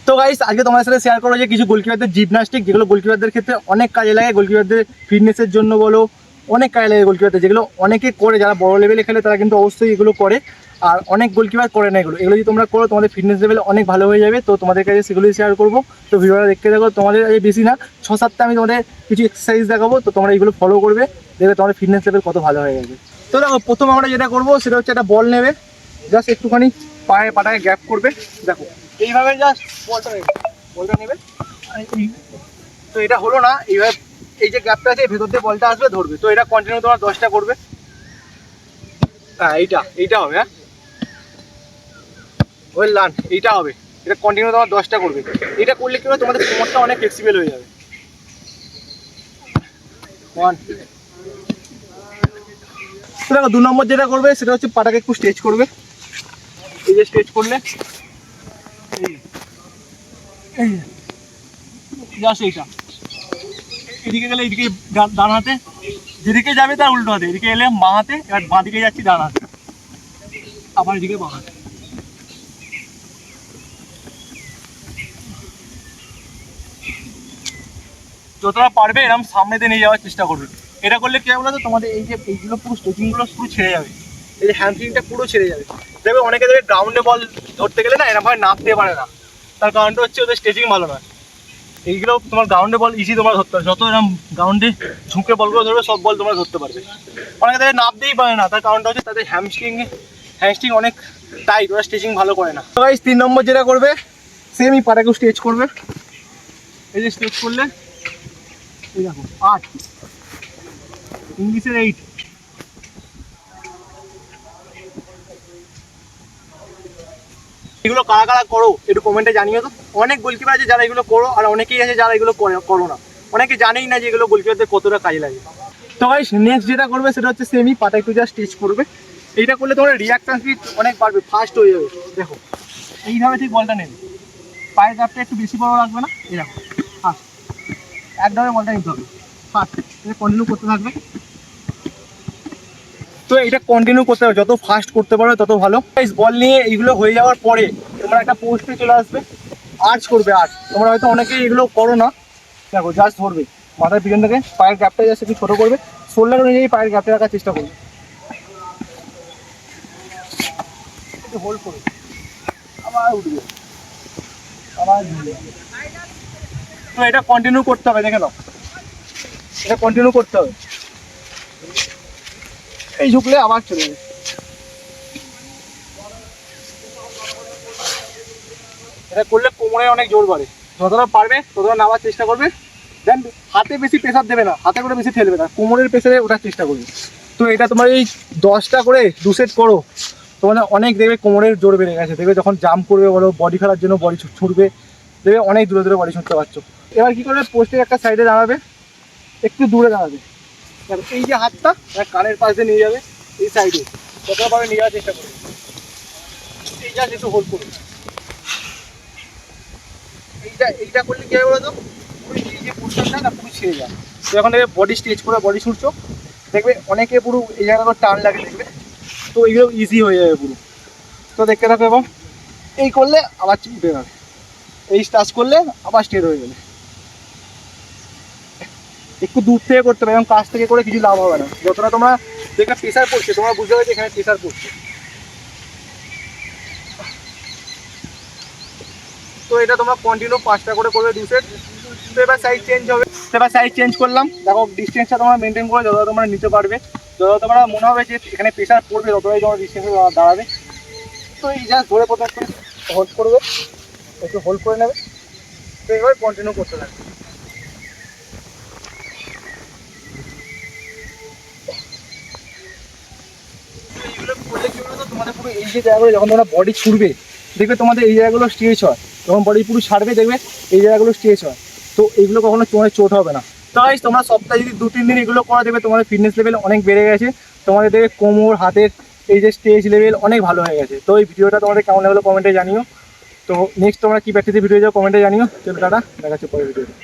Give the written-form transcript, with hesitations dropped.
তো গাইস আজকে তোমাদের সাথে শেয়ার করবো যে কিছু গোলকিপারদের জিমনাস্টিক, যেগুলো গোলকিপারদের ক্ষেত্রে অনেক কাজে লাগে। গোলকিপারদের ফিটনেসের জন্য বলো, অনেক কাজে লাগে গোলকিপারদের, যেগুলো অনেকে করে, যারা বড় লেভেলে খেলে তারা কিন্তু অবশ্যই এগুলো করে। আর অনেক গোলকিপার করে না এগুলো। এগুলো যদি তোমরা করো তোমাদের ফিটনেস লেভেল অনেক ভালো হয়ে যাবে। তো তোমাদের কাছে সেগুলোই শেয়ার করবো। তো ভিডিওটা দেখতে দেখো, তোমাদের বেশি না 6-7টা আমি তোমাদের কিছু এক্সারসাইজ দেখাবো। তো তোমরা এইগুলো ফলো করবে, দেখবে তোমাদের ফিটনেস লেভেল কত ভালো হয়ে যাবে। তো দেখো, প্রথম আমরা যেটা করবো সেটা হচ্ছে একটা বল নেবে, জাস্ট একটুখানি পাটায় গ্যাপ করবে। দেখো এইভাবে জাস্ট বলটা নেবে। তো এটা হলো না, এইভাবে এই যে গ্যাপটা আছে ভেতর দিয়ে বলটা আসবে, ধরবে। তো এটা কন্টিনিউ তোমার 10টা করবে। হ্যাঁ এইটা হবে। হ্যাঁ ওয়েল ডান, এইটা হবে। এটা কন্টিনিউ তোমার 10টা করবে। এটা করলে কি হবে, তোমাদের কোমরটা অনেক ফ্লেক্সিবল হয়ে যাবে। 1। তো দেখো 2 নম্বর যেটা করবে সেটা হচ্ছে পাটাকে একটু স্ট্রেচ করবে। এই যে স্ট্রেচ করলে এই জাস্ট এইটা, এদিকে গেলে এদিকে ডান হাতে, যেদিকে যাবে তার উল্টো হাতে, এদিকে এলে বাঁ হাতে, এবার বাঁ দিকে যাচ্ছি ডান হাতে, আবার এদিকে বাঁ হাতে। যতটা পারবে এরকম সামনে দিয়ে নিয়ে যাওয়ার চেষ্টা করবে। এটা করলে কি হবে বলো তো, তোমাদের এই যে এইগুলো পুরো স্ট্রেচিংগুলো পুরো ছেড়ে যাবে। এই যে হ্যামস্ট্রিংটা পুরো ছেড়ে যাবে। দেখবে অনেকে দেখবে গ্রাউন্ডে বল ধরতে গেলে না এরকমভাবে নামতে পারে না, তার কারণটা হচ্ছে ওদের স্ট্রেচিং ভালো নয়। এইগুলো তোমার গ্রাউন্ডে বল ইজি তোমরা ধরতে পারবে, যত এরকম গ্রাউন্ডে ঝুঁকে বলগুলো ধরবে সব বল তোমরা ধরতে পারবে। অনেকে তাদের নামতেই পারে না, তার কারণটা হচ্ছে তাদের হ্যামস্ট্রিং অনেক টাইট, ওরা স্ট্রেচিং ভালো করে না। তো গাইস 3 নম্বর যেটা করবে, সেমই পাটাকেও স্ট্রেচ করবে। এই যে স্ট্রেচ করলে এই দেখো 8, ইংলিশের 8। এগুলো কারা কারা করো একটু কমেন্টে জানিও তো। অনেক গোলকিপার আছে যারা এগুলো করো, আর অনেকেই আছে যারা এগুলো করো না। অনেকে জানেই না যে এগুলো গোলকিপারদের কতটা কাজে লাগে। তো গাইস নেক্সট যেটা করবে সেটা হচ্ছে সেমই পাটা একটু জাস্ট স্ট্রেচ করবে। এইটা করলে তোমার রিঅ্যাকশন স্পিড অনেক বাড়বে, ফাস্ট হয়ে যাবে। দেখো এইভাবে ঠিক বলটা নেবে, পায়ের গ্যাপটা একটু বেশি বড় রাখবে না, এই দেখো ফাস্ট একদমই বলটা নিতে হবে ফাস্ট। কন্টিনিউ করতে থাকবে। তো এটা কন্টিনিউ করতে হবে, যত ফাস্ট করতে পারবে তত ভালো। বল নিয়ে এইগুলো হয়ে যাওয়ার পরে তোমরা একটা পোস্টে চলে আসবে, আর্চ করবে। আর্চ তোমরা হয়তো অনেকেই এগুলো করো না। দেখো জাস্ট ধরবে মাথার পিছন থেকে, পায়ের গ্যাপটা জাস্ট একটু ছোটো করবে, শোল্ডার অনুযায়ী পায়ের গ্যাপটা রাখার চেষ্টা করবে, একটু হোল্ড করবে, আবার উঠবে, আবার ঝুলবে। তো এটা কন্টিনিউ করতে হবে, দেখে নাও এটা কন্টিনিউ করতে হবে। এই ঝুঁকলে আবার চলে যাবে। এটা করলে কোমরে অনেক জোর বাড়ে, যতটা পারবে ততটা নামার চেষ্টা করবে। দেন হাতে বেশি প্রেসার দেবে না, হাতে করে বেশি ঠেলবে না, কোমরের প্রেসারে ওঠার চেষ্টা করবে। তো এটা তোমার এই 10টা করে 2 সেট করো, তোমার অনেক দেখবে কোমরের জোর বেড়ে গেছে। দেখবে যখন জাম্প করবে বলো, বডি ফেলার জন্য বডি ছুটবে, দেখবে অনেক দূরে দূরে বডি ছুটতে পারছো। এবার কী করবে, পোস্টের একটা সাইডে দাঁড়াবে, একটু দূরে দাঁড়াবে। এই যে হাতটা কানের পাশে নিয়ে যাবে, এই সাইডে যতটা পারবে নিয়ে যাওয়ার চেষ্টা করবে। এই জাস্ট একটু হোল্ড করবে। এইটা করলে কী হবে বলতো, পুরো এই যে পোস্টারটা না পুরো ছেড়ে যায়। তো এখন দেখবে বডি স্ট্রেচ করে বডি ছুটছো, দেখবে অনেকে পুরো এই জায়গাটা টান লাগে দেখবে। তো এইগুলো ইজি হয়ে যাবে পুরো। তো দেখতে থাকো, এবং এই করলে আবার উঠে যাবে, এই টাচ করলে আবার স্ট্রেট হয়ে যাবে। একটু দূর থেকে করতে হবে, এবং কাছ থেকে করে কিছু লাভ হবে না। যতটা তোমরা দেখবে প্রেশার পড়ছে, তোমরা বুঝতে পারছো এখানে প্রেশার পড়ছে। তো এটা তোমরা কন্টিনিউ 5টা করে করবে 2 সেট। তো এবার সাইড চেঞ্জ হবে। এবার সাইড চেঞ্জ করলাম। দেখো ডিস্টেন্সটা তোমরা মেনটেন করে যতটা তোমরা নিতে পারবে, যতটা তোমরা মনে হবে যে এখানে প্রেশার পড়বে ততটাই তোমার ডিস্টেন্সে দাঁড়াবে। তো এই জাস্ট ধরে প্রথমে একটু হোল্ড করবে, একটু হোল্ড করে নেবে। তো এইভাবে কন্টিনিউ করতে থাকবে। এইগুলো করলে কি বলতো, তোমাদের পুরো এই যে জায়গাগুলো যখন তোমরা বডি ছুটবে, দেখবে তোমাদের এই জায়গাগুলো স্ট্রেচ হয়। যখন বডি পুরো ছাড়বে দেখবে এই জায়গাগুলো স্ট্রেচ হয়। তো এইগুলো কখনো তোমার চোট হবে না। তো গাইস তোমরা সপ্তাহে যদি 2-3 দিন এগুলো করা, দেবে তোমাদের ফিটনেস লেভেল অনেক বেড়ে গেছে। তোমাদের দেখবে কোমর হাতের এই যে স্ট্রেচ লেভেল অনেক ভালো হয়ে গেছে। তো এই ভিডিওটা তোমাদের কেমন লাগলো কমেন্টে জানিও। তো নেক্সট তোমরা কী প্র্যাকটিসের ভিডিও যাও কমেন্টে জানিও। চলো টাটা, দেখা হচ্ছে পরের ভিডিওতে।